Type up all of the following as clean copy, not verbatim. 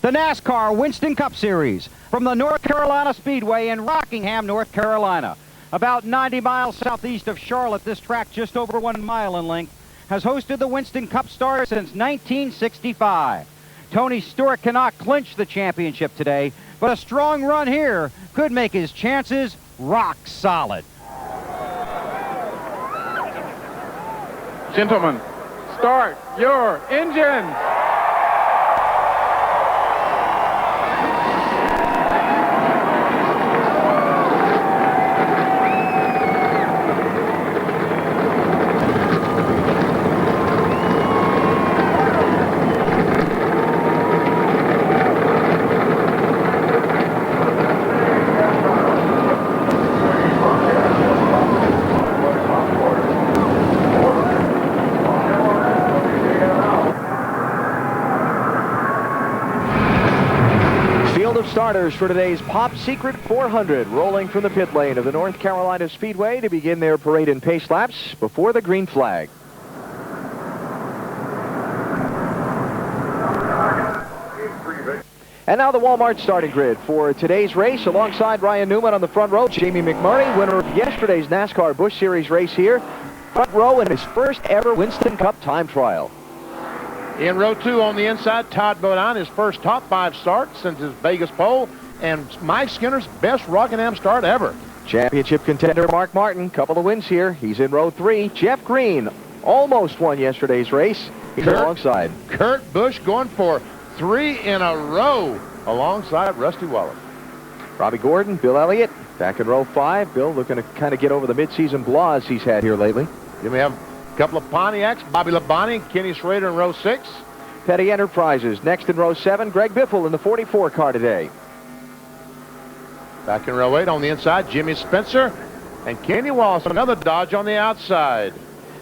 The NASCAR Winston Cup Series from the North Carolina Speedway in Rockingham, North Carolina. About 90 miles southeast of Charlotte, this track, just over 1 mile in length, has hosted the Winston Cup Stars since 1965. Tony Stewart cannot clinch the championship today, but a strong run here could make his chances rock solid. Gentlemen, start your engines. Starters for today's Pop Secret 400 rolling from the pit lane of the North Carolina Speedway to begin their parade and pace laps before the green flag. And now the Walmart starting grid for today's race. Alongside Ryan Newman on the front row, Jamie McMurray, winner of yesterday's NASCAR Busch Series race here. Front row in his first ever Winston Cup time trial. In row 2 on the inside, Todd Bodine, his first top 5 start since his Vegas pole, and Mike Skinner's best Rockingham start ever. Championship contender Mark Martin, couple of wins here. He's in row 3. Jeff Green almost won yesterday's race. He's alongside. Kurt Busch going for 3 in a row alongside Rusty Wallace. Robbie Gordon, Bill Elliott, back in row 5. Bill looking to kind of get over the midseason blahs he's had here lately. Then we have a couple of Pontiacs, Bobby Labonte and Kenny Schrader in row 6. Petty Enterprises next in row 7. Greg Biffle in the 44 car today. Back in row 8 on the inside, Jimmy Spencer and Kenny Wallace, another Dodge on the outside.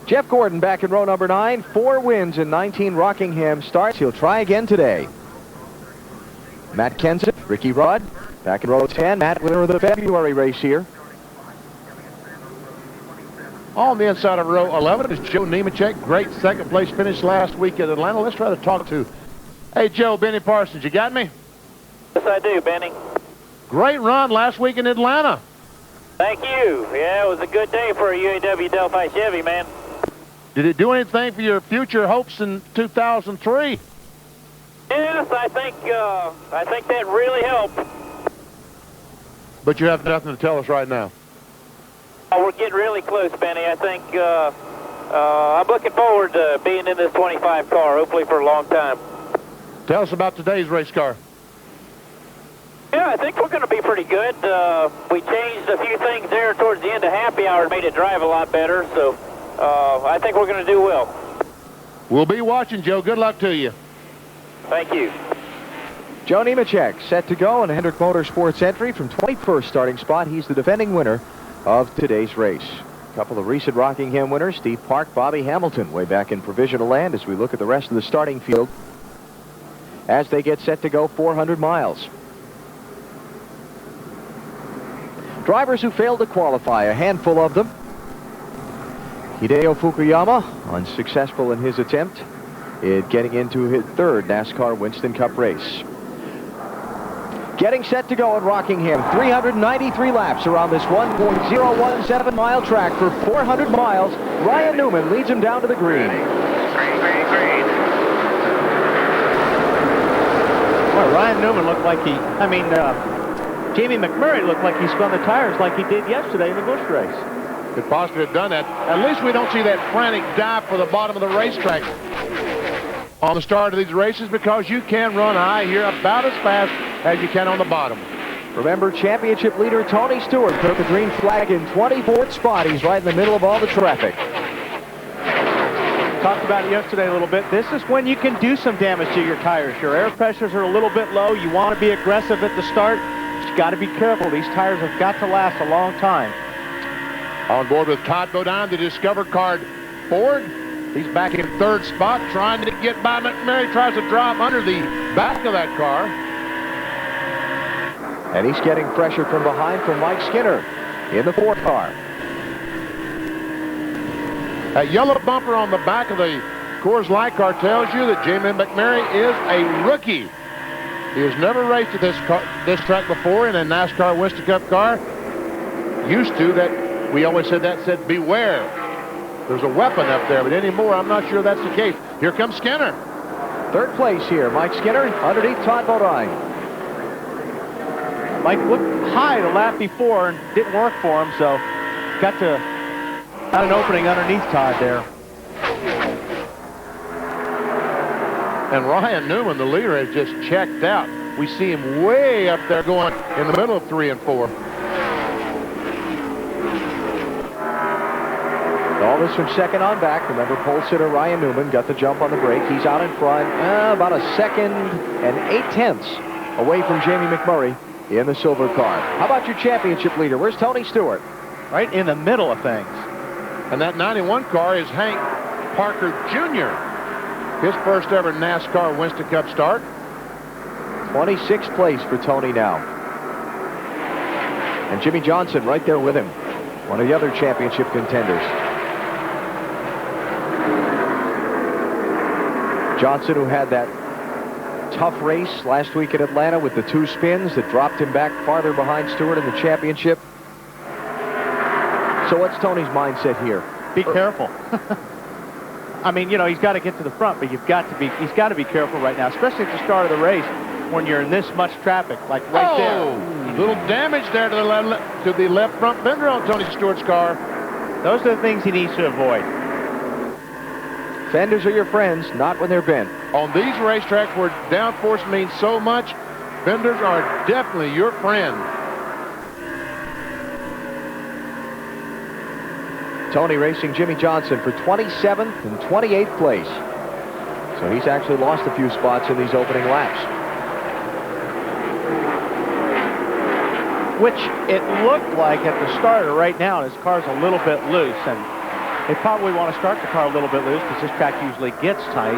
Jeff Gordon back in row number 9. 4 wins in 19 Rockingham starts. He'll try again today. Matt Kenseth, Ricky Rudd back in row 10. Matt, winner of the February race here. On the inside of row 11 is Joe Nemechek. Great second place finish last week at Atlanta. Let's try to talk to, hey Joe, Benny Parsons, you got me? Yes, I do, Benny. Great run last week in Atlanta. Thank you. Yeah, it was a good day for a UAW Delphi Chevy, man. Did it do anything for your future hopes in 2003? Yes, I think that really helped. But you have nothing to tell us right now. We're getting really close, Benny. I think I'm looking forward to being in this 25 car, hopefully for a long time. Tell us about today's race car. Yeah, I think we're going to be pretty good. We changed a few things there towards the end of happy hour and made it drive a lot better, so I think we're going to do well. We'll be watching, Joe. Good luck to you. Thank you. Joe Nemechek set to go in a Hendrick Motorsports entry from 21st starting spot. He's the defending winner of today's race. A couple of recent Rockingham winners, Steve Park, Bobby Hamilton, way back in provisional land as we look at the rest of the starting field as they get set to go 400 miles. Drivers who failed to qualify, a handful of them. Hideo Fukuyama, unsuccessful in his attempt at getting into his third NASCAR Winston Cup race. Getting set to go in Rockingham, 393 laps around this 1.017 mile track for 400 miles. Ryan Newman leads him down to the green. Green. Well, Ryan Newman looked like Jamie McMurray looked like he spun the tires like he did yesterday in the Busch race. Could possibly have done that. At least we don't see that frantic dive for the bottom of the racetrack on the start of these races, because you can run high here about as fast as you can on the bottom. Remember, championship leader Tony Stewart took the green flag in 24th spot. He's right in the middle of all the traffic. Talked about it yesterday a little bit. This is when you can do some damage to your tires. Your air pressures are a little bit low. You want to be aggressive at the start. But you got to be careful. These tires have got to last a long time. On board with Todd Bodine, the Discover Card Ford. He's back in 3rd spot, trying to get by McMurray. Tries to drop under the back of that car. And he's getting pressure from behind from Mike Skinner in the 4th car. That yellow bumper on the back of the Coors Light car tells you that Jamie McMurray is a rookie. He has never raced at this track before in a NASCAR Winston Cup car. Used to that, we always said beware. There's a weapon up there, but anymore, I'm not sure that's the case. Here comes Skinner. Third place here, Mike Skinner, underneath Todd Bodine. Mike looked high the lap before and didn't work for him, so got an opening underneath Todd there. And Ryan Newman, the leader, has just checked out. We see him way up there going in the middle of 3 and 4. All this from second on back. Remember, pole sitter Ryan Newman got the jump on the brake. He's out in front, about a second and 8/10 away from Jamie McMurray in the silver car. How about your championship leader? Where's Tony Stewart? Right in the middle of things. And that 91 car is Hank Parker Jr. His first ever NASCAR Winston Cup start. 26th place for Tony now. And Jimmy Johnson right there with him. One of the other championship contenders. Johnson, who had that tough race last week at Atlanta with the 2 spins that dropped him back farther behind Stewart in the championship. So what's Tony's mindset here? Be careful. I mean, you know, he's got to get to the front, but he's got to be careful right now, especially at the start of the race when you're in this much traffic, like right there. Little damage there to the left front fender on Tony Stewart's car. Those are the things he needs to avoid. Fenders are your friends, not when they're bent. On these racetracks where downforce means so much, fenders are definitely your friend. Tony racing Jimmy Johnson for 27th and 28th place. So he's actually lost a few spots in these opening laps. Which it looked like at the starter. Right now his car's a little bit loose, and they probably want to start the car a little bit loose because this track usually gets tight.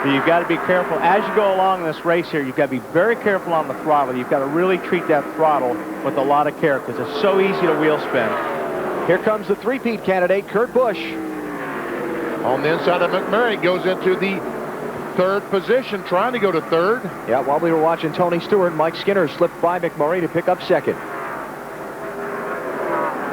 But you've got to be careful as you go along this race here. You've got to be very careful on the throttle. You've got to really treat that throttle with a lot of care because it's so easy to wheel spin. Here comes the three-peat candidate, Kurt Busch. On the inside of McMurray, goes into the 3rd position, trying to go to 3rd. Yeah, while we were watching Tony Stewart, Mike Skinner slipped by McMurray to pick up 2nd.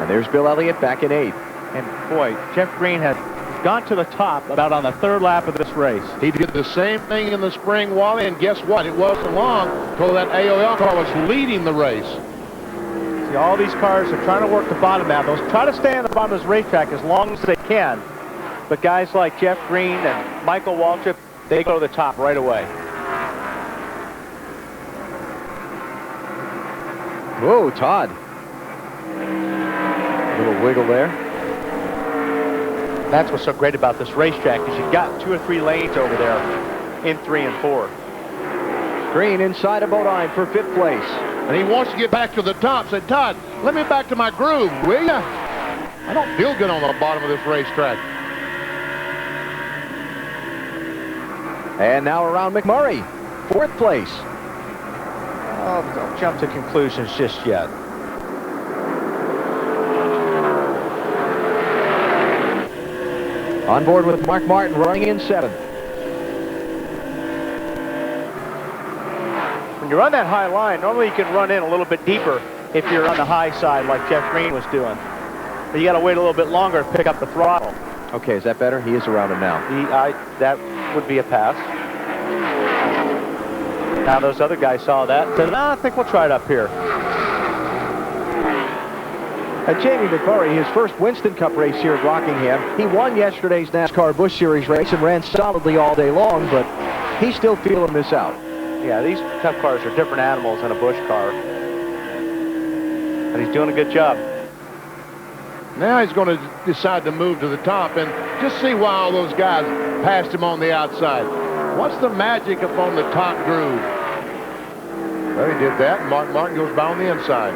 And there's Bill Elliott back in 8th. And boy, Jeff Green has gone to the top about on the 3rd lap of this race. He did the same thing in the spring, Wally, and guess what? It wasn't long until that AOL car was leading the race. See, all these cars are trying to work the bottom out. They'll try to stay on the bottom of this racetrack as long as they can. But guys like Jeff Green and Michael Waltrip, they go to the top right away. Whoa, Todd. A little wiggle there. That's what's so great about this racetrack is you've got 2 or 3 lanes over there in 3 and 4. Green inside of Bodine for 5th place. And he wants to get back to the top. Said, Todd, let me back to my groove, will ya? I don't feel good on the bottom of this racetrack. And now around McMurray, 4th place. Oh, don't jump to conclusions just yet. On board with Mark Martin running in 7th. When you're on that high line, normally you can run in a little bit deeper if you're on the high side like Jeff Green was doing. But you got to wait a little bit longer to pick up the throttle. Okay, is that better? He is around him now. That would be a pass. Now those other guys saw that and said, I think we'll try it up here. And Jamie McMurray, his first Winston Cup race here at Rockingham. He won yesterday's NASCAR Busch Series race and ran solidly all day long, but he's still feeling this out. Yeah, these Cup cars are different animals than a Busch car. But he's doing a good job. Now he's going to decide to move to the top and just see why all those guys passed him on the outside. What's the magic up on the top groove? Well, he did that, and Mark Martin goes by on the inside.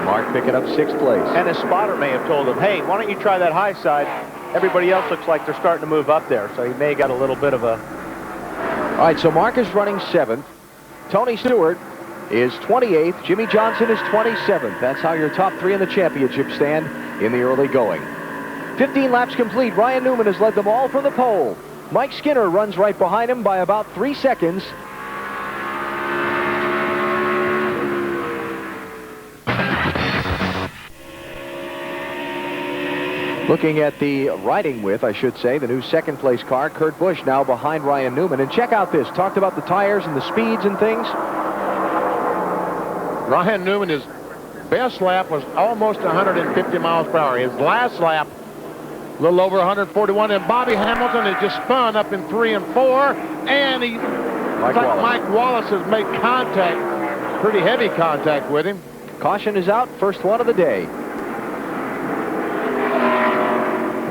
Mark picking up 6th place. And his spotter may have told him, hey, why don't you try that high side? Everybody else looks like they're starting to move up there, so he may have got a little bit of a... All right, so Mark is running 7th. Tony Stewart is 28th. Jimmy Johnson is 27th. That's how your top 3 in the championship stand in the early going. 15 laps complete. Ryan Newman has led them all from the pole. Mike Skinner runs right behind him by about 3 seconds. Looking at the riding width, I should say, the new second place car, Kurt Busch now behind Ryan Newman. And check out this. Talked about the tires and the speeds and things. Ryan Newman, his best lap was almost 150 miles per hour. His last lap, a little over 141. And Bobby Hamilton has just spun up in 3 and 4. And Mike Wallace has made contact, pretty heavy contact with him. Caution is out. First one of the day.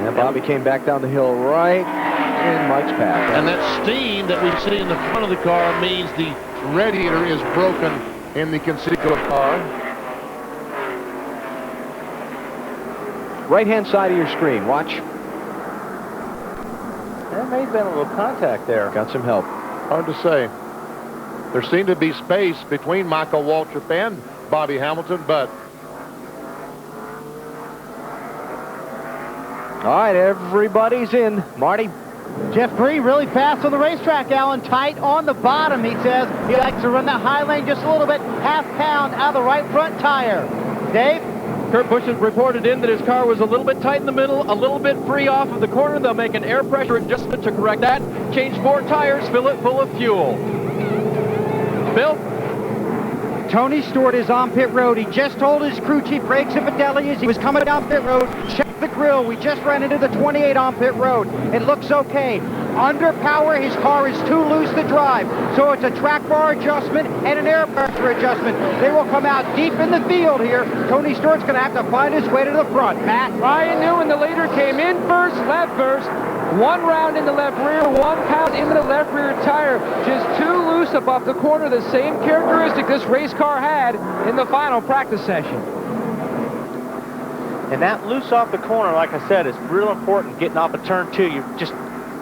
And Bobby came back down the hill right in Mike's path. And that steam that we see in the front of the car means the radiator is broken in the Conseco car. Right-hand side of your screen. Watch. There may have been a little contact there. Got some help. Hard to say. There seemed to be space between Michael Waltrip and Bobby Hamilton, but... All right, everybody's in. Marty? Jeff Bree really fast on the racetrack, Alan. Tight on the bottom, he says. He likes to run that high lane just a little bit. Half pound out of the right front tire. Dave? Kurt Busch has reported in that his car was a little bit tight in the middle, a little bit free off of the corner. They'll make an air pressure adjustment to correct that. Change 4 tires, fill it full of fuel. Bill? Tony Stewart is on pit road. He just told his crew chief, Greg Zipadelli, as he was coming down pit road, check the grill. We just ran into the 28 on pit road. It looks okay. Under power, his car is too loose to drive. So it's a track bar adjustment and an air pressure adjustment. They will come out deep in the field here. Tony Stewart's going to have to find his way to the front. Matt? Ryan Newman, the leader, came in first, left first. 1 round in the left rear, 1 pound into the left rear tire. Just too loose above the corner. The same characteristic this race car had in the final practice session. And that loose off the corner, like I said, is real important getting off of turn 2. You just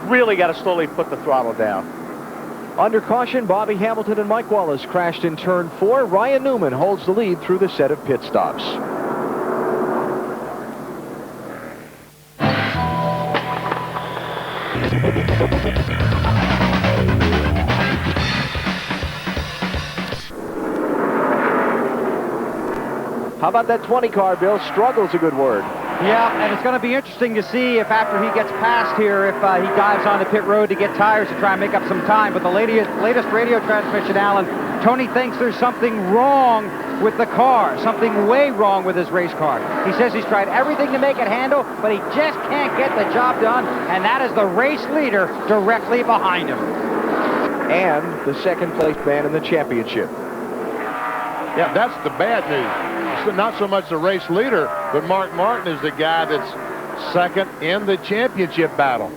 really got to slowly put the throttle down. Under caution, Bobby Hamilton and Mike Wallace crashed in turn 4. Ryan Newman holds the lead through the set of pit stops. How about that 20 car, Bill? Struggle's a good word. Yeah, and it's going to be interesting to see if after he gets past here, if he dives on the pit road to get tires to try and make up some time. But the latest radio transmission, Alan, Tony thinks there's something wrong with the car, something way wrong with his race car. He says he's tried everything to make it handle, but he just can't get the job done, and that is the race leader directly behind him. And the second place man in the championship. Yeah, that's the bad news. It's not so much the race leader, but Mark Martin is the guy that's second in the championship battle.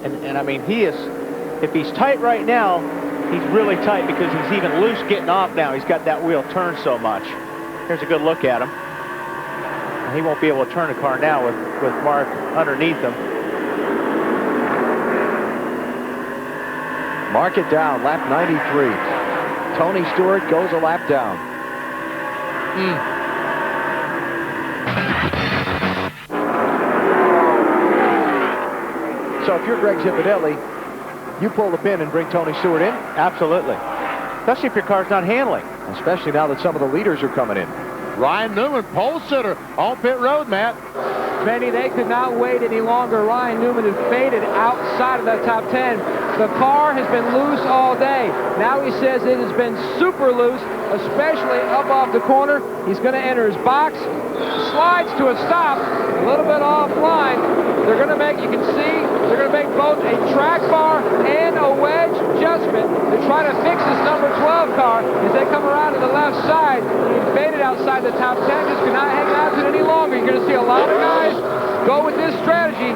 And I mean, he is, if he's tight right now, he's really tight because he's even loose getting off now. He's got that wheel turned so much. Here's a good look at him. And he won't be able to turn the car now with Mark underneath him. Mark it down, lap 93. Tony Stewart goes a lap down. So if you're Greg Zipadelli, you pull the pin and bring Tony Stewart in? Absolutely. Especially if your car's not handling. Especially now that some of the leaders are coming in. Ryan Newman, pole sitter on pit road, Matt. Benny, they could not wait any longer. Ryan Newman has faded outside of that top 10. The car has been loose all day. Now he says it has been super loose, especially up off the corner. He's going to enter his box, slides to a stop, a little bit offline. They're going to make, you can see, they're going to make both a track bar and a wedge adjustment to try to fix this number 12 car as they come around to the left side. He faded outside the top 10, just cannot hang out to it any longer. You're going to see a lot of guys go with this strategy.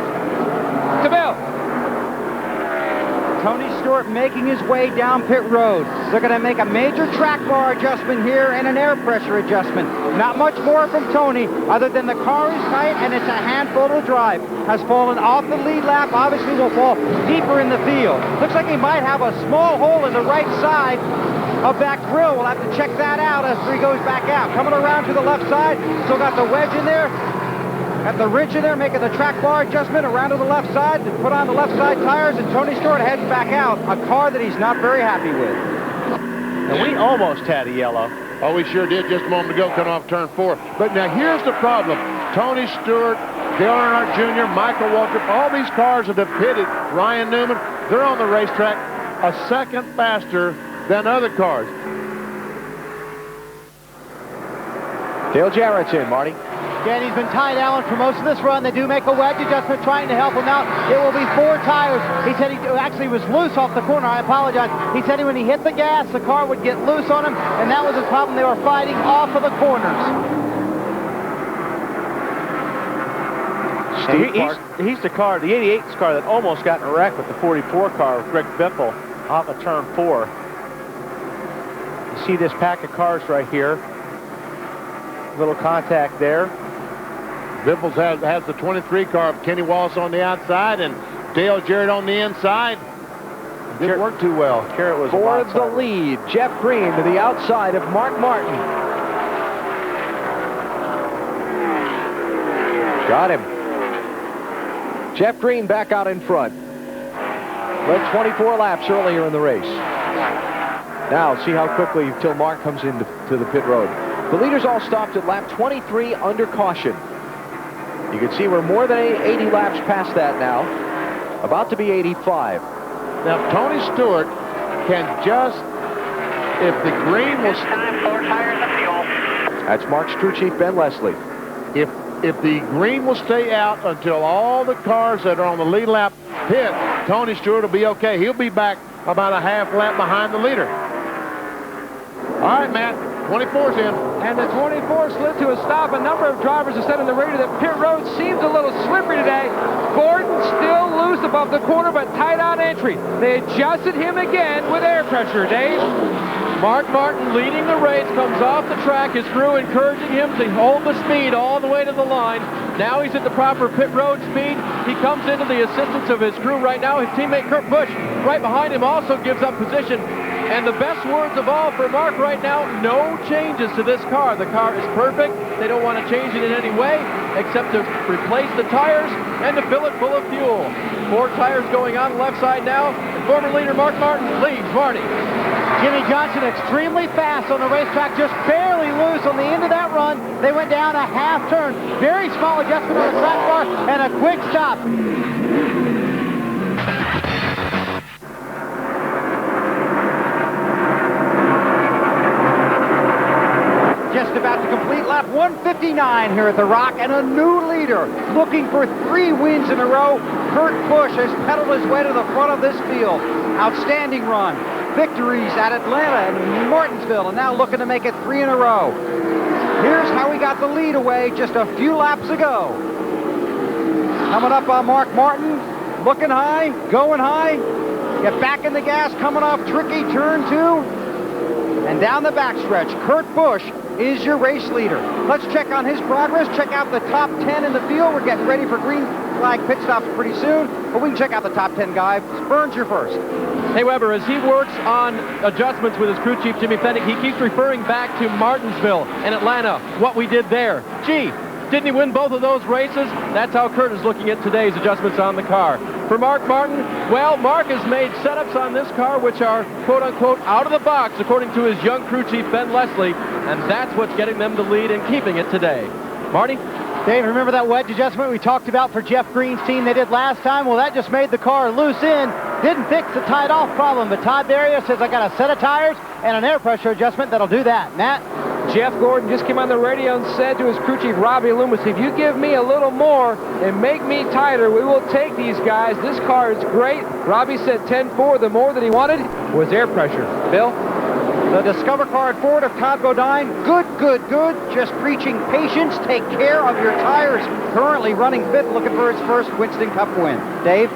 To Bill. Tony Stewart making his way down pit road. They're going to make a major track bar adjustment here and an air pressure adjustment. Not much more from Tony other than the car is tight and it's a handful to drive. Has fallen off the lead lap, obviously will fall deeper in the field. Looks like he might have a small hole in the right side of that grill. We'll have to check that out as he goes back out. Coming around to the left side, still got the wedge in there. Got the ridge in there, making the track bar adjustment around to the left side to put on the left side tires, and Tony Stewart heads back out, a car that he's not very happy with. And we almost had a yellow. Oh, we sure did just a moment ago, coming off turn 4. But now here's the problem. Tony Stewart Dale Earnhardt Jr., Michael Waltrip, all these cars that have pitted Ryan Newman, they're on the racetrack a second faster than other cars. Dale Jarrett's in, Marty. Again, he's been tied, Alan, for most of this run. They do make a wedge adjustment trying to help him out. It will be 4 tires. He said he actually was loose off the corner. I apologize. He said when he hit the gas, the car would get loose on him, and that was his problem. They were fighting off of the corners. He's the car, the 88's car that almost got in a wreck with the 44 car with Greg Biffle off of turn 4. You see this pack of cars right here. Little contact there. Biffles has the 23 car of Kenny Wallace on the outside and Dale Jarrett on the inside. Didn't work too well. Jarrett was for the lead. Jeff Green to the outside of Mark Martin. Got him. Jeff Green back out in front. Led 24 laps earlier in the race. Now see how quickly till Mark comes into the pit road. The leaders all stopped at lap 23 under caution. You can see we're more than 80 laps past that now. About to be 85. Now Tony Stewart can just, if the green will... time, 4 tires of fuel. That's Mark's crew chief, Ben Leslie. If the green will stay out until all the cars that are on the lead lap pit, Tony Stewart will be okay. He'll be back about a half lap behind the leader. All right, Matt. 24's in. And the 24 slid to a stop. A number of drivers have said on the radio that pit road seems a little slippery today. Gordon still loose above the corner, but tight on entry. They adjusted him again with air pressure, Dave. Mark Martin leading the race, comes off the track. His crew encouraging him to hold the speed all the way to the line. Now he's at the proper pit road speed. He comes into the assistance of his crew right now. His teammate Kurt Busch right behind him also gives up position. And the best words of all for Mark right now, no changes to this car. The car is perfect. They don't want to change it in any way except to replace the tires and to fill it full of fuel. 4 tires going on the left side now. And former leader Mark Martin leads Marty. Jimmy Johnson extremely fast on the racetrack, just barely loose on the end of that run. They went down a half turn. Very small adjustment on the track bar and a quick stop. Just about to complete lap 159 here at the Rock, and a new leader looking for 3 wins in a row. Kurt Busch has pedaled his way to the front of this field. Outstanding run. Victories at Atlanta and Martinsville, and now looking to make it 3 in a row. Here's how he got the lead away just a few laps ago. Coming up on Mark Martin, looking high, going high. Get back in the gas, coming off tricky turn 2. And down the backstretch, Kurt Busch is your race leader. Let's check on his progress. Check out the top 10 in the field. We're getting ready for green flag pit stops pretty soon, but we can check out the top 10 guys. Burns, you're first. Hey, Weber, as he works on adjustments with his crew chief, Jimmy Fennick, he keeps referring back to Martinsville and Atlanta, what we did there. Gee, didn't he win both of those races? That's how Kurt is looking at today's adjustments on the car. For Mark Martin, well, Mark has made setups on this car which are, quote-unquote, out of the box, according to his young crew chief, Ben Leslie, and that's what's getting them the lead and keeping it today. Marty? Dave, remember that wedge adjustment we talked about for Jeff Green's team they did last time? Well, that just made the car loose in. Didn't fix the tied off problem, but Todd Barrier says I got a set of tires and an air pressure adjustment that'll do that. Matt? Jeff Gordon just came on the radio and said to his crew chief, Robbie Loomis, if you give me a little more and make me tighter, we will take these guys. This car is great. Robbie said 10-4. The more that he wanted was air pressure. Bill? The Discover car at Ford of Todd Bodine. Good. Just preaching patience. Take care of your tires. Currently running 5th, looking for his first Winston Cup win. Dave?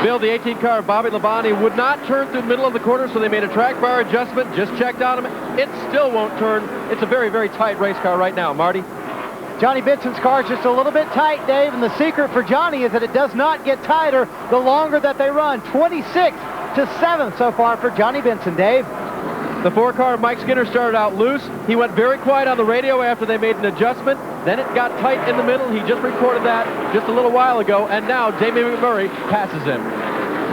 Bill, the 18 car of Bobby Labonte would not turn through the middle of the corner, so they made a track bar adjustment. Just checked on him. It still won't turn. It's a very, very tight race car right now. Marty? Johnny Benson's car is just a little bit tight, Dave, and the secret for Johnny is that it does not get tighter the longer that they run. 26th to 7th so far for Johnny Benson. Dave? The 4 car of Mike Skinner started out loose. He went very quiet on the radio after they made an adjustment. Then it got tight in the middle. He just reported that just a little while ago, and now Jamie McMurray passes him.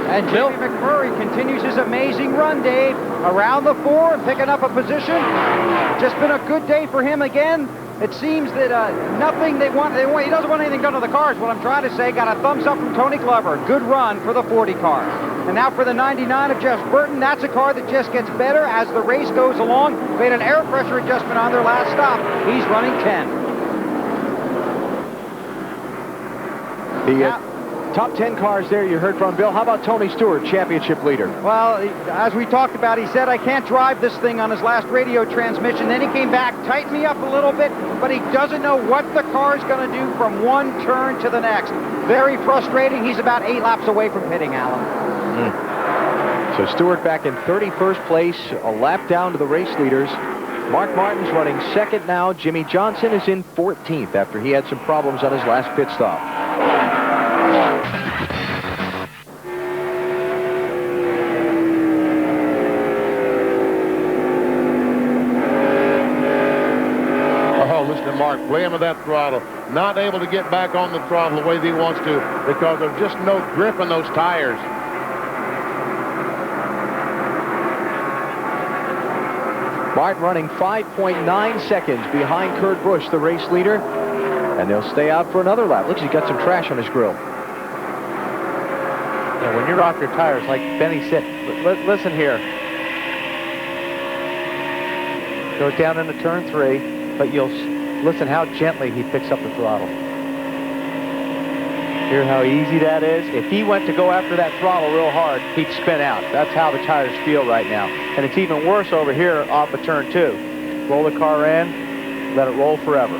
And Jamie McMurray continues his amazing run, Dave. Around the 4, picking up a position. Just been a good day for him again. It seems that nothing he doesn't want anything done to the cars. What I'm trying to say, got a thumbs up from Tony Glover. Good run for the 40 car. And now for the 99 of Jeff Burton. That's a car that just gets better as the race goes along. Made an air pressure adjustment on their last stop. He's running 10. The top 10 cars there you heard from, Bill. How about Tony Stewart, championship leader? Well, as we talked about, he said, I can't drive this thing on his last radio transmission. Then he came back, tightened me up a little bit, but he doesn't know what the car is going to do from one turn to the next. Very frustrating. He's about 8 laps away from pitting, Alan. So Stewart back in 31st place, a lap down to the race leaders. Mark Martin's running second now. Jimmy Johnson is in 14th after he had some problems on his last pit stop. Oh, listen to Mark playing with that throttle. Not able to get back on the throttle the way that he wants to because there's just no grip in those tires. Martin running 5.9 seconds behind Kurt Busch, the race leader. And they'll stay out for another lap. Looks like he's got some trash on his grill. Yeah, when you're off your tires, like Benny said, listen here. Goes down into turn 3, but you'll listen how gently he picks up the throttle. Hear how easy that is? If he went to go after that throttle real hard, he'd spin out. That's how the tires feel right now. And it's even worse over here off of turn 2. Roll the car in, let it roll forever.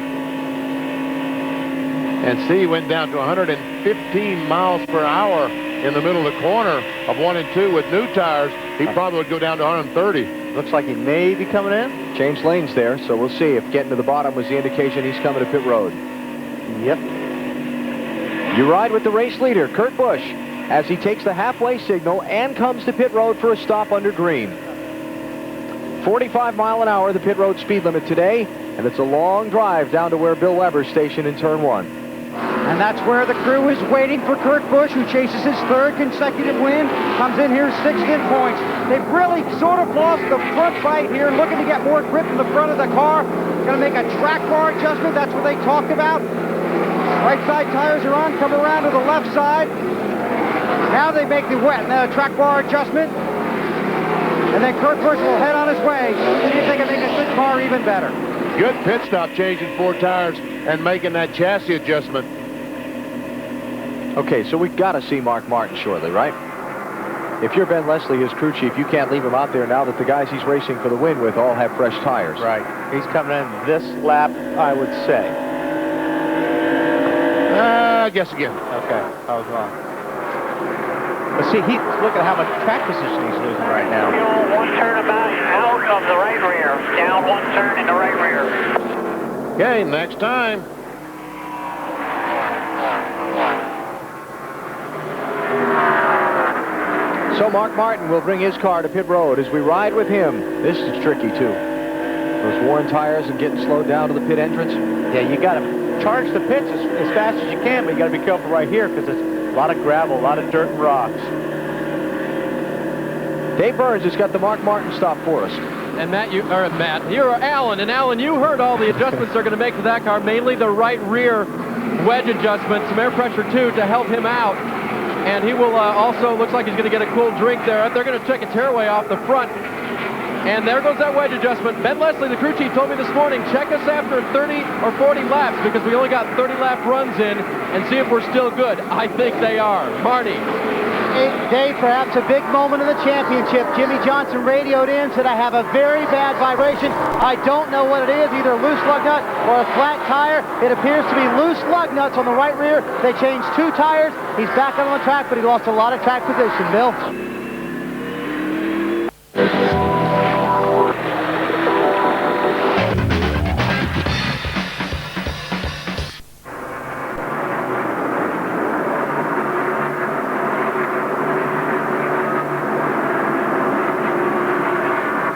And see, he went down to 115 miles per hour in the middle of the corner of 1 and 2 with new tires. He probably would go down to 130. Looks like he may be coming in. Changed lanes there, so we'll see if getting to the bottom was the indication he's coming to pit road. Yep. You ride with the race leader, Kurt Busch, as he takes the halfway signal and comes to pit road for a stop under green. 45 mile an hour, the pit road speed limit today, and it's a long drive down to where Bill Weber's stationed in turn 1. And that's where the crew is waiting for Kurt Busch, who chases his 3rd consecutive win. Comes in here 6th in points. They've really sort of lost the front fight here, looking to get more grip in the front of the car. Going to make a track bar adjustment. That's what they talked about. Right side tires are on. Come around to the left side. Now they make the track bar adjustment. And then Kurt Busch will head on his way. See if they can make a good car even better. Good pit stop, changing 4 tires and making that chassis adjustment. Okay, so we've got to see Mark Martin shortly, right? If you're Ben Leslie, his crew chief, you can't leave him out there now that the guys he's racing for the win with all have fresh tires. Right. He's coming in this lap, I would say. I guess again. Okay, I was wrong. But see, look at how much track position he's losing right now. One turn about out of the right rear. Down 1 turn in the right rear. Okay, next time. So Mark Martin will bring his car to pit road as we ride with him. This is tricky, too. Those worn tires and getting slowed down to the pit entrance. Yeah, you got to charge the pits as fast as you can, but you got to be careful right here because it's a lot of gravel, a lot of dirt and rocks. Dave Burns has got the Mark Martin stop for us. And you're Alan. And Alan, you heard all the adjustments they're going to make to that car, mainly the right rear wedge adjustment, some air pressure too to help him out. And he will also, looks like he's going to get a cool drink there. They're going to take a tearaway off the front. And there goes that wedge adjustment. Ben Leslie, the crew chief, told me this morning, check us after 30 or 40 laps because we only got 30 lap runs in and see if we're still good. I think they are. Marty. Dave, perhaps a big moment in the championship. Jimmy Johnson radioed in, said, I have a very bad vibration. I don't know what it is, either a loose lug nut or a flat tire. It appears to be loose lug nuts on the right rear. They changed 2 tires. He's back on the track, but he lost a lot of track position, Bill.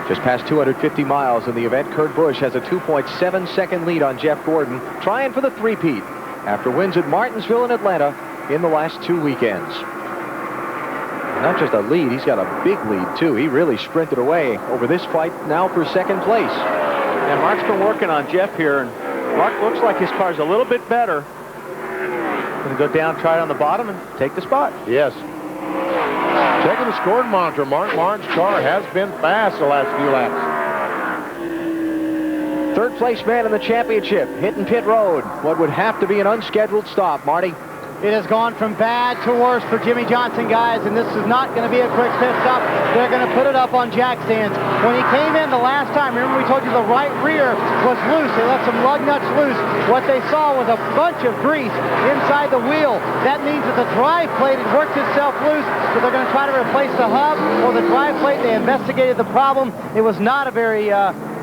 Just past 250 miles in the event, Kurt Busch has a 2.7-second lead on Jeff Gordon, trying for the three-peat after wins at Martinsville and Atlanta in the last 2 weekends. Not just a lead, he's got a big lead, too. He really sprinted away over this fight now for 2nd place. And Mark's been working on Jeff here, and Mark looks like his car's a little bit better. Going to go down, try it on the bottom, and take the spot. Yes. Checking the scoring monitor. Mark Martin's car has been fast the last few laps. Third place man in the championship, hitting pit road. What would have to be an unscheduled stop, Marty. It has gone from bad to worse for Jimmy Johnson, guys, and this is not going to be a quick pit stop. They're going to put it up on jack stands. When he came in the last time, remember we told you the right rear was loose. They left some lug nuts loose. What they saw was a bunch of grease inside the wheel. That means that the drive plate had worked itself loose, so they're going to try to replace the hub or the drive plate. They investigated the problem. It was not a very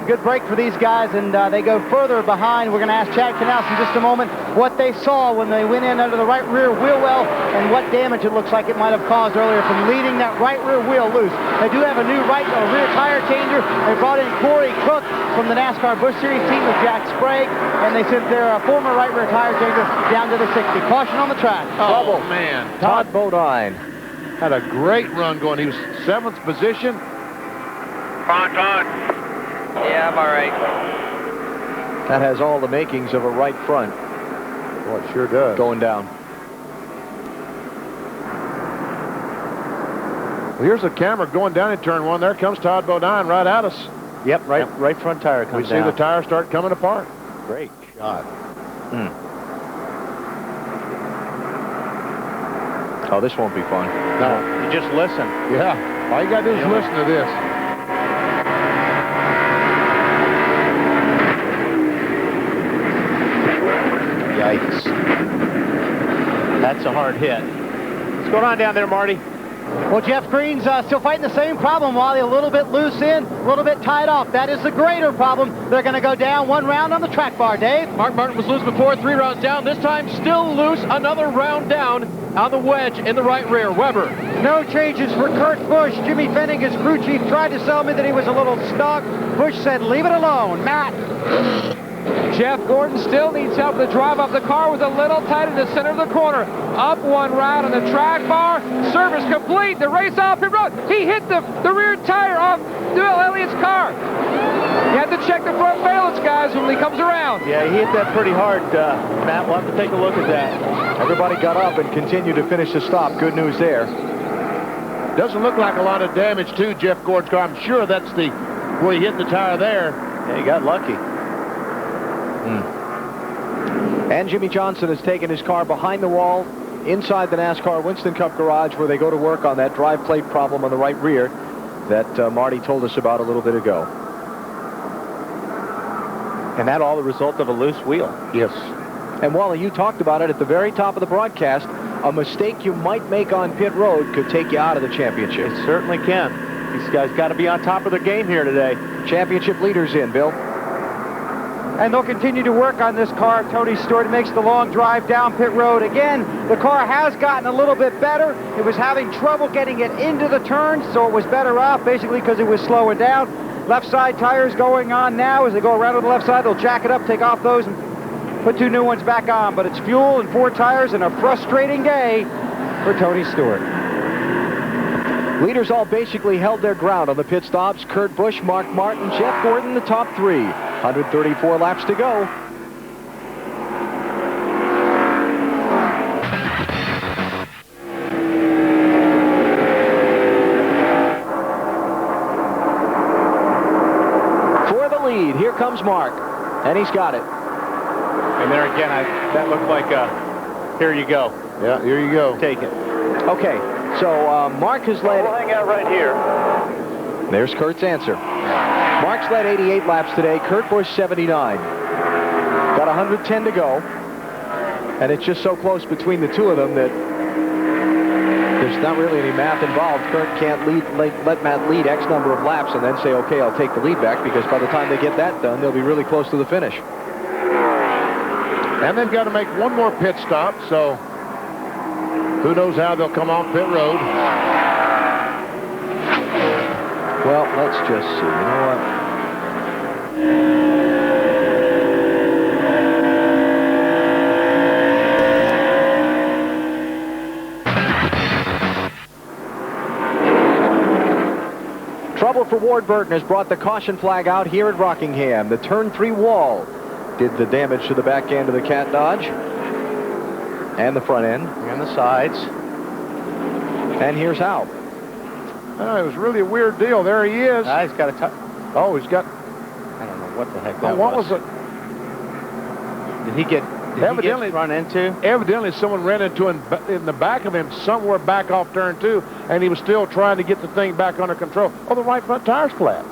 good break for these guys, and they go further behind. We're going to ask Chad Knaus in just a moment what they saw when they went in under the right rear wheel well and what damage it looks like it might have caused earlier from leading that right rear wheel loose. They do have a new rear tire changer. They brought in Corey Cook from the NASCAR Busch Series team with Jack Sprague, and they sent their former right rear tire changer down to the 60. Caution on the track. Oh, man. Todd Bodine had a great run going. He was 7th position. Come on, Todd. Yeah, I'm all right. That has all the makings of a right front. Well, it sure does. Going down. Well, here's the camera going down in turn 1. There comes Todd Bodine right at us. Yep, right front tire comes down. We see the tires start coming apart. Great shot. Oh, this won't be fun. No, you just listen. Yeah. All you got to do is listen to this. Yikes. That's a hard hit. What's going on down there, Marty? Well, Jeff Green's still fighting the same problem, Wally. A little bit loose in, a little bit tied off. That is the greater problem. They're going to go down one round on the track bar, Dave. Mark Martin was loose before, 3 rounds down. This time still loose, another round down on the wedge in the right rear. Weber. No changes for Kurt Busch. Jimmy Fenning, his crew chief, tried to sell me that he was a little stuck. Busch said, leave it alone. Matt. Jeff Gordon still needs help to drive up. The car was a little tight in the center of the corner. Up one round on the track bar. Service complete. The race off pit road. He hit the rear tire off Bill Elliott's car. You have to check the front valence, guys, when he comes around. Yeah, he hit that pretty hard, Matt. We'll have to take a look at that. Everybody got up and continued to finish the stop. Good news there. Doesn't look like a lot of damage to Jeff Gordon's car. I'm sure that's where he hit the tire there. Yeah, he got lucky. And Jimmy Johnson has taken his car behind the wall inside the NASCAR Winston Cup garage where they go to work on that drive plate problem on the right rear that Marty told us about a little bit ago. And that all the result of a loose wheel. Yes. And Wally, you talked about it at the very top of the broadcast. A mistake you might make on pit road could take you out of the championship. It certainly can. These guys got to be on top of their game here today. Championship leaders in, Bill. And they'll continue to work on this car. Tony Stewart makes the long drive down pit road. Again, the car has gotten a little bit better. It was having trouble getting it into the turns, so it was better off, basically because it was slowing down. Left side tires going on now. As they go around to the left side, they'll jack it up, take off those, and put 2 new ones back on. But it's fuel and 4 tires and a frustrating day for Tony Stewart. Leaders all basically held their ground on the pit stops. Kurt Busch, Mark Martin, Jeff Gordon, the top 3. 134 laps to go. For the lead, here comes Mark. And he's got it. And there again, that looked like here you go. Yeah, here you go. Take it. Okay, so Mark has led... We'll hang out right here. There's Kurt's answer. Mark's led 88 laps today. Kurt Busch 79. Got 110 to go. And it's just so close between the two of them that there's not really any math involved. Kurt can't let Matt lead X number of laps and then say, okay, I'll take the lead back, because by the time they get that done, they'll be really close to the finish. And they've got to make one more pit stop, so who knows how they'll come off pit road. Well, let's just see. You know what? Trouble for Ward Burton has brought the caution flag out here at Rockingham. The turn 3 wall did the damage to the back end of the Cat Dodge and the front end And the sides. and here's how. Oh, it was really a weird deal. There he is. He's got a Oh, he's got. I don't know what the heck that What was it? Did he get Evidently run into? Evidently, someone ran into him in the back of him somewhere back off turn 2, and he was still trying to get the thing back under control. Oh, the right front tire's flat.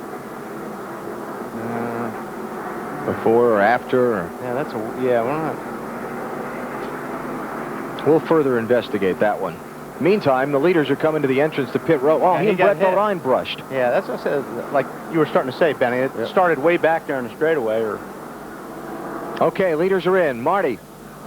Before or after? Or Yeah, that's a yeah. We're not. we'll further investigate that one. Meantime, the leaders are coming to the entrance to pit road. Oh, Yeah, he he and got Brett hit. Bodine brushed. Yeah, that's what I said. Like you were starting to say, Benny. It started way back there in the straightaway, or. Okay, leaders are in. Marty.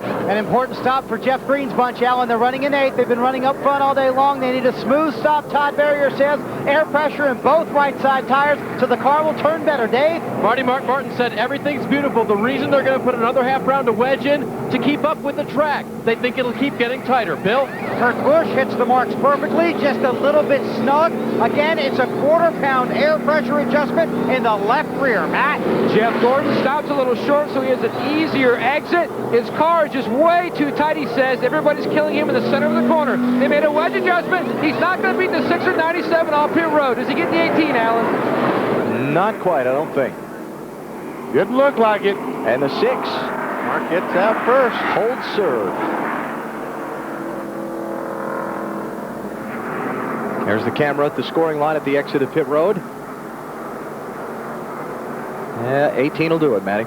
An important stop for Jeff Green's bunch, Alan. They're running in 8th. They've been running up front all day long. They need a smooth stop. Todd Barrier says air pressure in both right side tires, so the car will turn better. Dave? Mark Martin said everything's beautiful. The reason they're going to put another half round to wedge in to keep up with the track. They think it'll keep getting tighter. Bill? Kurt Busch hits the marks perfectly, just a little bit snug. Again, it's a quarter-pound air pressure adjustment in the left rear. Matt? Jeff Gordon stops a little short, so he has an easier exit. His car is just way too tight, he says. Everybody's killing him in the center of the corner. They made a wedge adjustment. He's not going to beat the 697 off pit road. Does he get the 18, Alan? Not quite, I don't think. Didn't look like it. And the 6. Mark gets out first. Hold serve. There's the camera at the scoring line at the exit of pit road. Yeah, 18 will do it, Matty.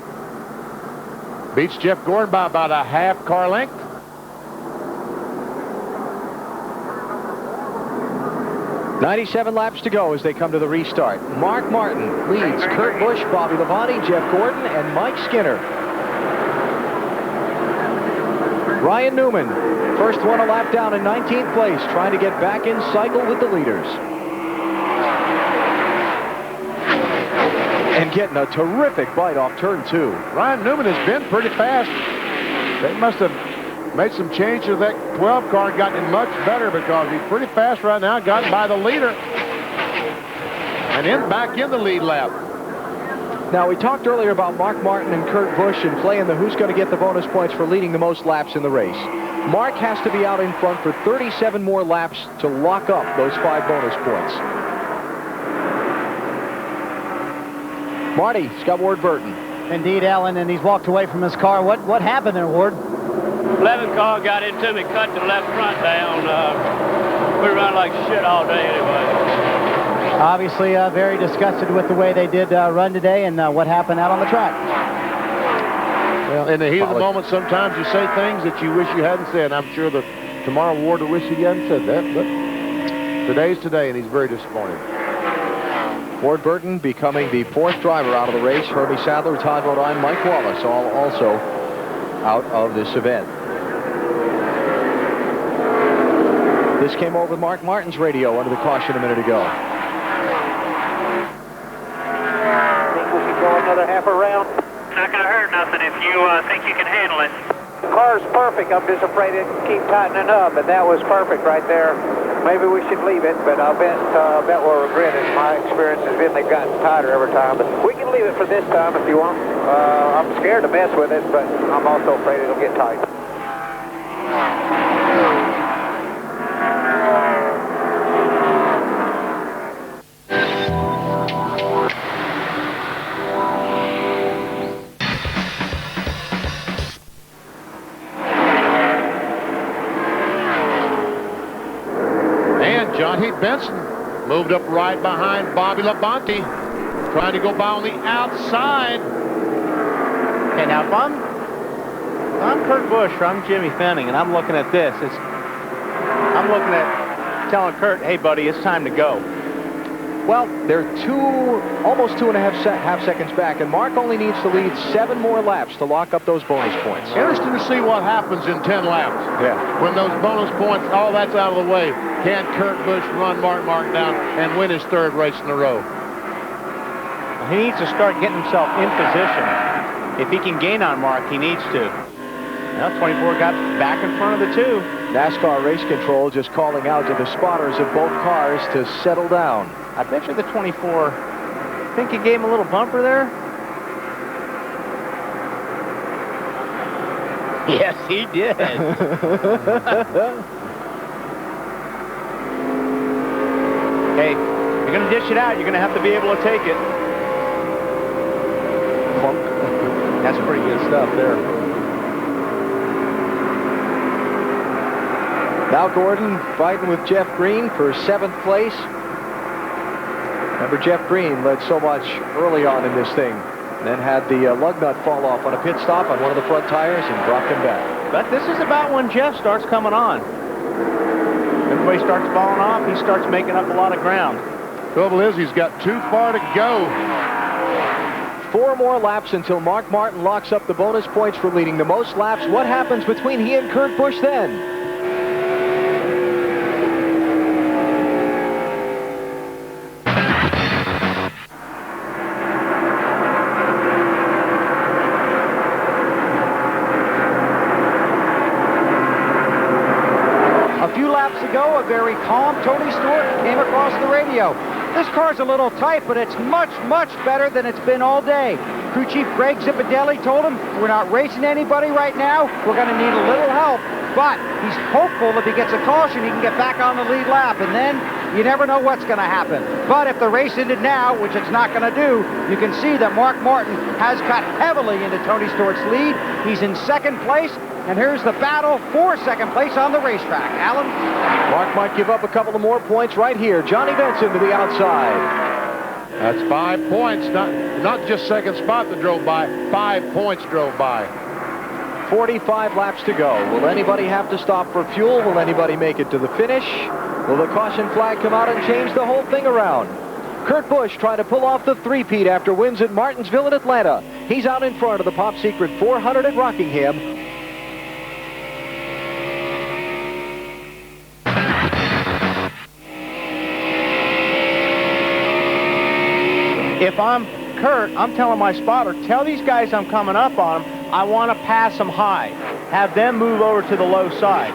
Beats Jeff Gordon by about a half car length. .97 laps to go as they come to the restart. Mark Martin leads Kurt Busch, Bobby Labonte, Jeff Gordon, and Mike Skinner. Ryan Newman, first one a lap down in 19th place, trying to get back in cycle with the leaders. And getting a terrific bite off turn 2. Ryan Newman has been pretty fast. They must have made some change to that 12 car and gotten it much better because he's pretty fast right now, gotten by the leader. And back in the lead lap. Now, we talked earlier about Mark Martin and Kurt Busch and playing the who's going to get the bonus points for leading the most laps in the race. Mark has to be out in front for 37 more laps to lock up those 5 bonus points. Marty, Scott Ward Burton. Indeed, Alan, and he's walked away from his car. What happened there, Ward? 11 car got into me, cut the left front down. We run like shit all day anyway. Obviously, very disgusted with the way they did run today and what happened out on the track. Well, in the heat of the moment, sometimes you say things that you wish you hadn't said. I'm sure that tomorrow Ward will wish he hadn't said that, but today's today, and he's very disappointed. Ward Burton becoming the 4th driver out of the race. Herbie Sadler, Todd Bodine, Mike Wallace, all also out of this event. This came over Mark Martin's radio under the caution a minute ago. Think we can go another half a round? Not going to hurt nothing if you think you can handle it. The car's perfect. I'm just afraid it can keep tightening up, but that was perfect right there. Maybe we should leave it, but I bet we'll regret it. My experience has been they've gotten tighter every time, but we can leave it for this time if you want. I'm scared to mess with it, but I'm also afraid it'll get tight. John Heat Benson moved up right behind Bobby Labonte, trying to go by on the outside. Okay, now if I'm Kurt Busch or I'm Jimmy Fenning and I'm looking at this, I'm looking at telling Kurt, hey buddy, it's time to go. Well, they're almost 2.5 seconds back, and Mark only needs to lead 7 more laps to lock up those bonus points. Interesting to see what happens in 10 laps. Yeah. When those bonus points, all that's out of the way, can Kurt Busch run Mark Martin down and win his 3rd race in a row? He needs to start getting himself in position. If he can gain on Mark, he needs to. Now 24 got back in front of the 2. NASCAR race control just calling out to the spotters of both cars to settle down. I bet you the 24, think he gave him a little bumper there? Yes, he did. Hey, you're going to dish it out. You're going to have to be able to take it. Clunk. That's pretty good stuff there. Now Gordon fighting with Jeff Green for 7th place. Remember, Jeff Green led so much early on in this thing, and then had the lug nut fall off on a pit stop on one of the front tires and dropped him back. But this is about when Jeff starts coming on. Everybody starts falling off. He starts making up a lot of ground. Trouble is, he's got too far to go. 4 more laps until Mark Martin locks up the bonus points for leading the most laps. What happens between he and Kurt Busch then? Ago, a very calm Tony Stewart came across the radio. This car's a little tight, but it's much, much better than it's been all day. Crew Chief Greg Zipadelli told him, we're not racing anybody right now. We're going to need a little help, but he's hopeful if he gets a caution, he can get back on the lead lap, and then you never know what's going to happen. But if the race ended now, which it's not going to do, you can see that Mark Martin has cut heavily into Tony Stewart's lead. He's in 2nd place. And here's the battle for 2nd place on the racetrack. Alan? Mark might give up a couple of more points right here. Johnny Benson to the outside. That's 5 points. Not just 2nd spot that drove by. 5 points drove by. 45 laps to go. Will anybody have to stop for fuel? Will anybody make it to the finish? Will the caution flag come out and change the whole thing around? Kurt Busch trying to pull off the three-peat after wins at Martinsville and Atlanta. He's out in front of the Pop Secret 400 at Rockingham. If I'm Kurt, I'm telling my spotter, tell these guys I'm coming up on them, I want to pass them high. Have them move over to the low side.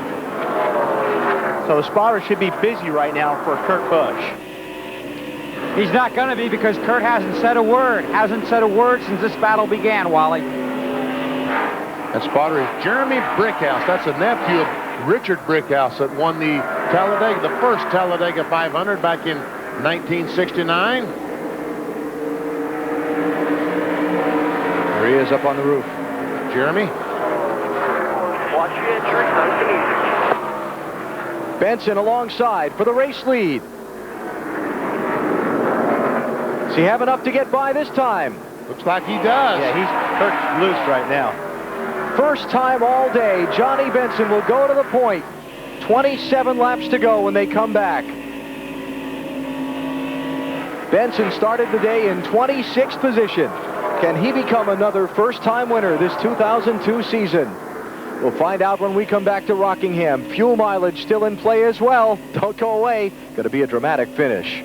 So the spotter should be busy right now for Kurt Busch. He's not going to be because Kurt hasn't said a word. Hasn't said a word since this battle began, Wally. That spotter is Jeremy Brickhouse. That's a nephew of Richard Brickhouse that won the Talladega, the first Talladega 500 back in 1969. There he is up on the roof. Jeremy. Watch your insurance, nice and easy. Benson alongside for the race lead. Does he have enough to get by this time? Looks like he does. Yeah, Kurt's loose right now. First time all day, Johnny Benson will go to the point. 27 laps to go when they come back. Benson started the day in 26th position. Can he become another first-time winner this 2002 season? We'll find out when we come back to Rockingham. Fuel mileage still in play as well. Don't go away. Going to be a dramatic finish.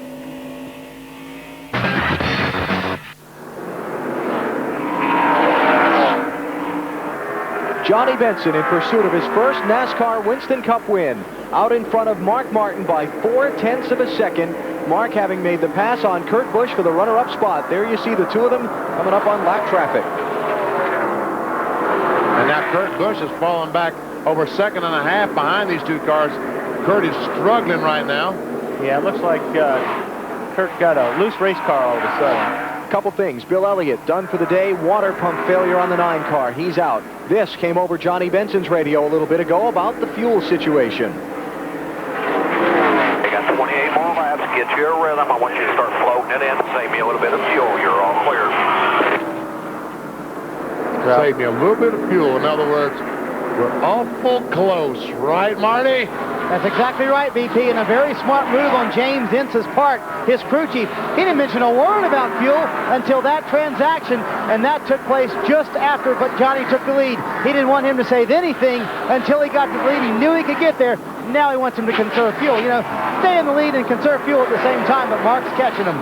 Johnny Benson in pursuit of his first NASCAR Winston Cup win. Out in front of Mark Martin by 0.4 of a second. Mark having made the pass on Kurt Busch for the runner-up spot. There you see the two of them coming up on lap traffic. And now Kurt Busch has fallen back over 1.5 seconds behind these two cars. Kurt is struggling right now. Yeah, it looks like Kurt got a loose race car all of a sudden. Couple things. Bill Elliott done for the day. Water pump failure on the 9 car. He's out. This came over Johnny Benson's radio a little bit ago about the fuel situation. I got 28 more laps. Get you a rhythm. I want you to start floating it in. Save me a little bit of fuel. You're all clear. Save me a little bit of fuel. In other words, we're awful close. Right, Marty? That's exactly right, BP, and a very smart move on James Ince's part, his crew chief. He didn't mention a word about fuel until that transaction, and that took place just after but Johnny took the lead. He didn't want him to say anything until he got the lead. He knew he could get there. Now he wants him to conserve fuel. You know, stay in the lead and conserve fuel at the same time, but Mark's catching him.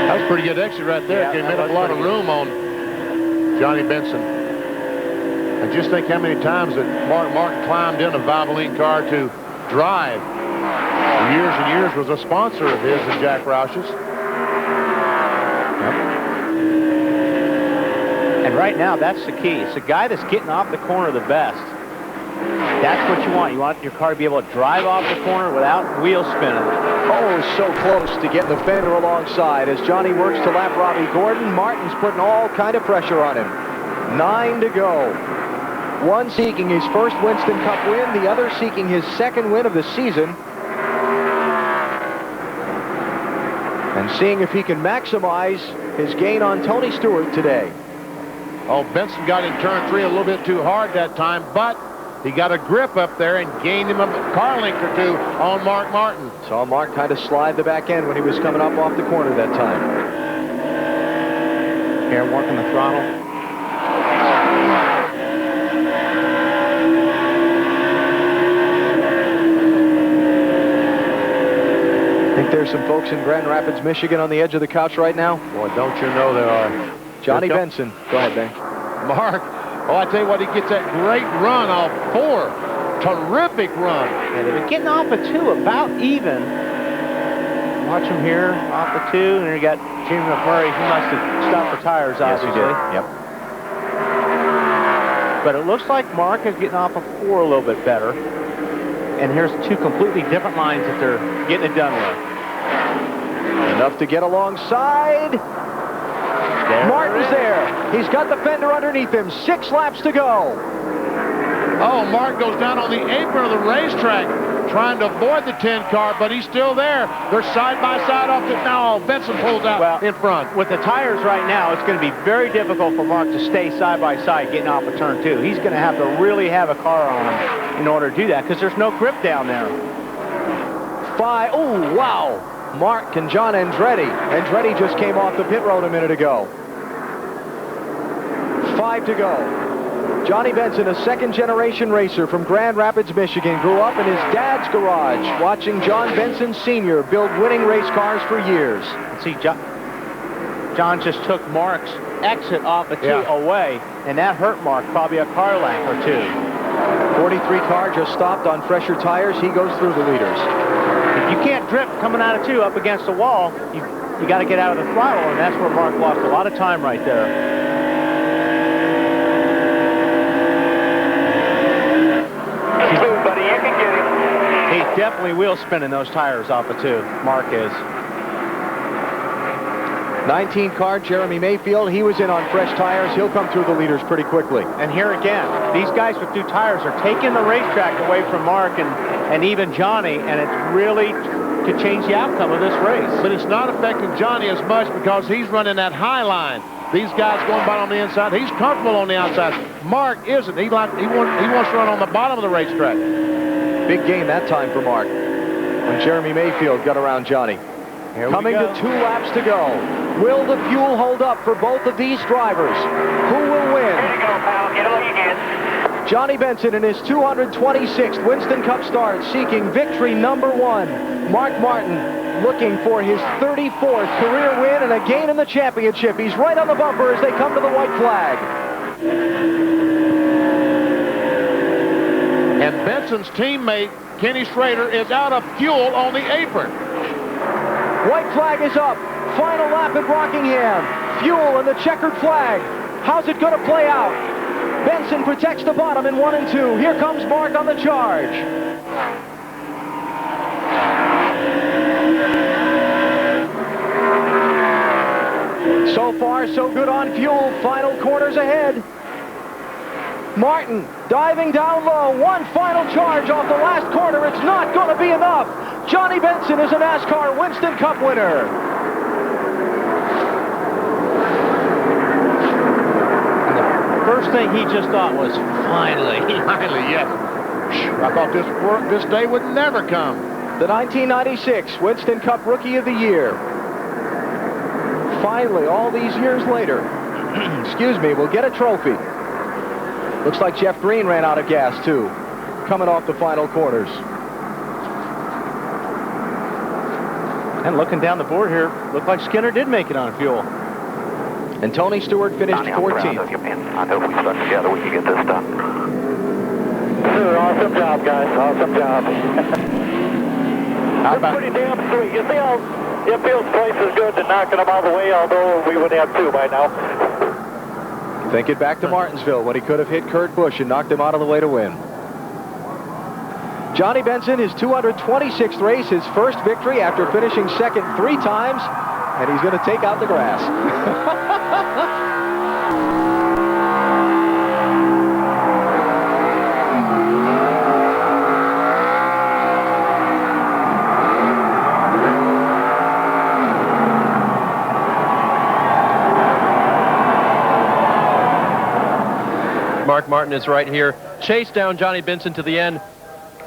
That was a pretty good exit right there. Yeah, It made up a lot of room on Johnny Benson. And just think how many times that Mark climbed in a Valvoline car to drive. For years and years was a sponsor of his and Jack Roush's. And right now, that's the key. It's the guy that's getting off the corner the best. That's what you want. You want your car to be able to drive off the corner without wheel spinning. Oh, so close to getting the fender alongside. As Johnny works to lap Robbie Gordon, Martin's putting all kind of pressure on him. 9 to go. One seeking his first Winston Cup win, the other seeking his second win of the season. And seeing if he can maximize his gain on Tony Stewart today. Oh, Benson got in turn 3 a little bit too hard that time, but he got a grip up there and gained him a car length or 2 on Mark Martin. Saw Mark kind of slide the back end when he was coming up off the corner that time. Here, working the throttle. I think there's some folks in Grand Rapids, Michigan on the edge of the couch right now. Boy, don't you know there are. Johnny Benson. Go ahead, Ben. Mark, oh, I tell you what, he gets that great run off 4. Terrific run. Yeah, they've been getting off of 2 about even. Watch him here, off of 2, and you got Jimmy McMurray. He must have stopped the tires, obviously. Yes, he did. Yep. But it looks like Mark is getting off of 4 a little bit better. And here's 2 completely different lines that they're getting it done with. Enough to get alongside. Martin's there. He's got the fender underneath him. 6 laps to go. Oh, Mark goes down on the apron of the racetrack trying to avoid the 10 car, but he's still there. They're side by side off the... Now, Benson pulls out in front. With the tires right now, it's going to be very difficult for Mark to stay side by side getting off of turn 2. He's going to have to really have a car on him in order to do that because there's no grip down there. 5. Oh, wow. Mark and John Andretti. Andretti just came off the pit road a minute ago. 5 to go. Johnny Benson, a second-generation racer from Grand Rapids, Michigan, grew up in his dad's garage watching John Benson Sr. build winning race cars for years. See, John just took Mark's exit off of 2 away, and that hurt Mark probably a car length or 2. 43 car just stopped on fresher tires. He goes through the leaders. If you can't drift coming out of 2 up against the wall, you got to get out of the throttle, and that's where Mark lost a lot of time right there. Buddy, you can get him. He's definitely wheel spinning those tires off of 2. Mark is. 19 car, Jeremy Mayfield. He was in on fresh tires. He'll come through the leaders pretty quickly. And here again, these guys with 2 tires are taking the racetrack away from Mark and even Johnny, and it really could change the outcome of this race. But it's not affecting Johnny as much because he's running that high line. These guys going by on the inside. He's comfortable on the outside. Mark isn't. He wants to run on the bottom of the racetrack. Big gain that time for Mark when Jeremy Mayfield got around Johnny. Coming to 2 laps to go. Will the fuel hold up for both of these drivers? Who will win? Here you go, pal. Get all you get. Johnny Benson in his 226th Winston Cup start, seeking victory number 1. Mark Martin looking for his 34th career win and a gain in the championship. He's right on the bumper as they come to the white flag. And Benson's teammate, Kenny Schrader, is out of fuel on the apron. White flag is up. Final lap at Rockingham. Fuel and the checkered flag. How's it going to play out? Benson protects the bottom in 1 and 2. Here comes Mark on the charge. So far, so good on fuel. Final corners ahead. Martin diving down low. One final charge off the last corner. It's not going to be enough. Johnny Benson is a NASCAR Winston Cup winner. First thing he just thought was, finally. Finally, yes. I thought this day would never come. The 1996 Winston Cup Rookie of the Year. Finally, all these years later, excuse me, we'll get a trophy. Looks like Jeff Green ran out of gas, too, coming off the final corners. And looking down the board here, looked like Skinner did make it on fuel. And Tony Stewart finished 14th. I hope we stuck together. We can get this done. Sure, awesome job, guys. Awesome job. How about pretty damn sweet. You see how It feels twice as good to knocking them out of the way, although we would have 2 by now. Thinking back to Martinsville when he could have hit Kurt Busch and knocked him out of the way to win. Johnny Benson, his 226th race, his first victory after finishing second 3 times, and he's going to take out the grass. Mark Martin is right here. Chased down Johnny Benson to the end,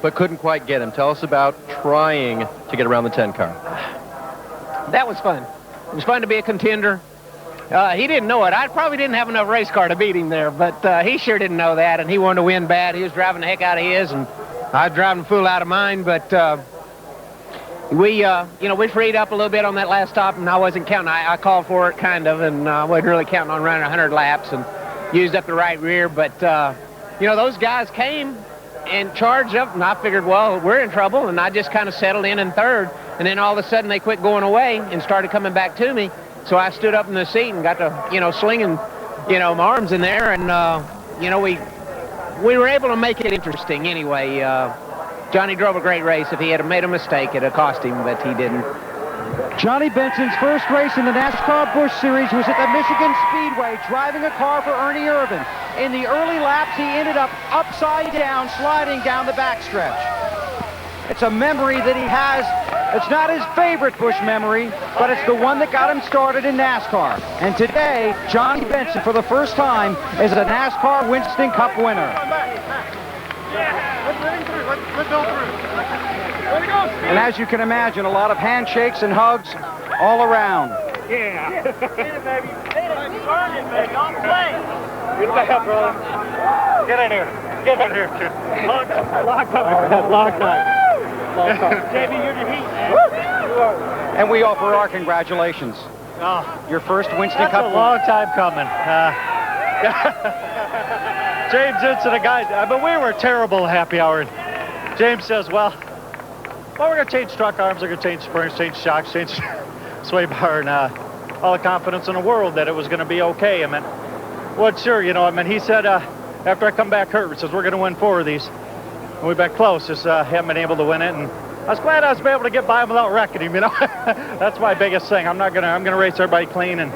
but couldn't quite get him. Tell us about trying to get around the 10 car. That was fun. It was fun to be a contender. He didn't know it. I probably didn't have enough race car to beat him there, but he sure didn't know that, and he wanted to win bad. He was driving the heck out of his, and I was driving the fool out of mine, but we freed up a little bit on that last stop, and I wasn't counting. I called for it, kind of, and I wasn't really counting on running 100 laps and used up the right rear, but, those guys came and charged up, and I figured, well, we're in trouble, and I just kind of settled in third, and then all of a sudden they quit going away and started coming back to me, so I stood up in the seat and got to, slinging, my arms in there, and, we were able to make it interesting anyway. Johnny drove a great race. If he had made a mistake, it'd have cost him, but he didn't. Johnny Benson's first race in the NASCAR Busch Series was at the Michigan Speedway, driving a car for Ernie Irvin. In the early laps, he ended up upside down, sliding down the backstretch. It's a memory that he has. It's not his favorite Busch memory, but it's the one that got him started in NASCAR. And today, Johnny Benson, for the first time, is a NASCAR Winston Cup winner. Let's go through. And as you can imagine, a lot of handshakes and hugs all around. Yeah. Hit it, baby. Hit it. Burn it, baby. On the plane. Get back up, brother. Get in here. Get in here. Long time. Long time. Long time. Long time. JB, you're the heat, man. And we offer our congratulations. Oh, Your first Winston that's Cup a long time coming. James Vincent, a guy, but we were terrible happy hour. And James says, well, we're going to change truck arms, we're going to change springs, change shocks, change sway bar, and all the confidence in the world that it was going to be okay. I mean, well, sure, he said, after I come back hurt, he says, we're going to win 4 of these. And we've been close, just haven't been able to win it. And I was glad I was able to get by him without wrecking him, That's my biggest thing. I'm going to race everybody clean, and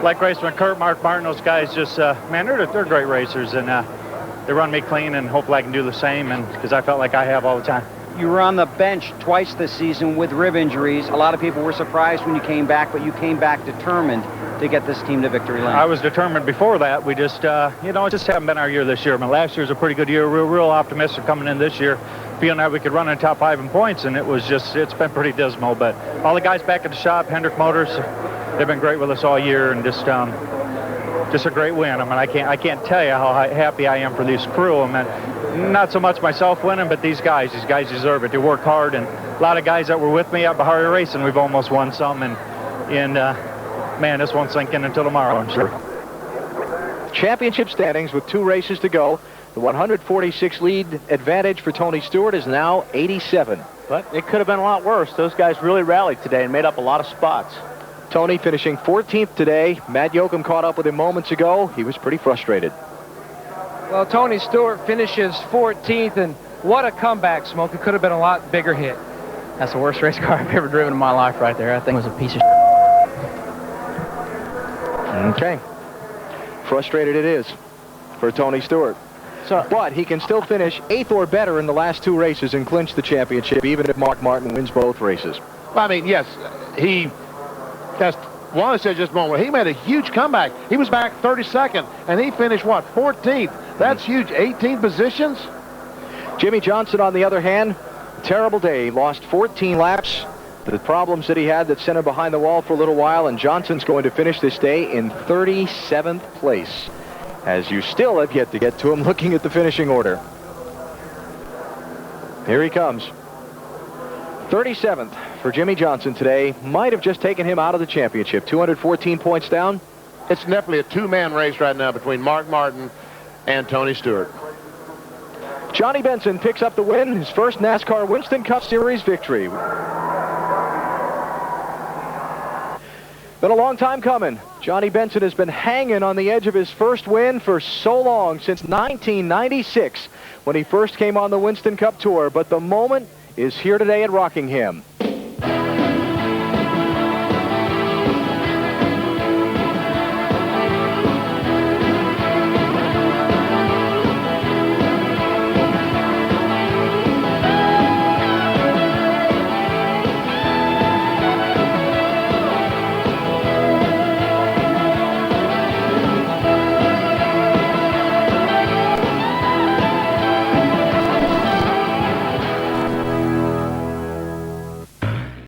like racing with Kurt, Mark Martin, those guys just, man, they're great racers, and they run me clean, and hopefully I can do the same, and because I felt like I have all the time. You were on the bench twice this season with rib injuries. A lot of people were surprised when you came back, but you came back determined to get this team to victory lane. I was determined before that. We just, it just haven't been our year this year. I mean, last year was a pretty good year. We were real optimistic coming in this year, feeling that we could run in top 5 in points, and it's been pretty dismal. But all the guys back at the shop, Hendrick Motors, they've been great with us all year, and just a great win. I mean, I can't tell you how happy I am for this crew. I mean, not so much myself winning, but these guys deserve it. They work hard, and a lot of guys that were with me at Bahari Racing, we've almost won some, and man, this won't sink in until tomorrow, I'm sure. Championship standings with 2 races to go. The 146 lead advantage for Tony Stewart is now 87. But it could have been a lot worse. Those guys really rallied today and made up a lot of spots. Tony finishing 14th today. Matt Yoakum caught up with him moments ago. He was pretty frustrated. Well, Tony Stewart finishes 14th, and what a comeback, Smoke. It could have been a lot bigger hit. That's the worst race car I've ever driven in my life right there. I think it was a piece of Okay. Frustrated it is for Tony Stewart. But he can still finish 8th or better in the last 2 races and clinch the championship, even if Mark Martin wins both races. Well, I mean, yes, he just Wallace said just a moment, he made a huge comeback. He was back 32nd, and he finished, what, 14th? That's huge, 18 positions. Jimmy Johnson, on the other hand, terrible day. He lost 14 laps. The problems that he had that sent him behind the wall for a little while, and Johnson's going to finish this day in 37th place, as you still have yet to get to him looking at the finishing order. Here he comes. 37th for Jimmy Johnson today. Might have just taken him out of the championship. 214 points down. It's definitely a 2-man race right now between Mark Martin and Tony Stewart. Johnny Benson picks up the win, his first NASCAR Winston Cup Series victory. Been a long time coming. Johnny Benson has been hanging on the edge of his first win for so long, since 1996 when he first came on the Winston Cup Tour. But the moment is here today at Rockingham.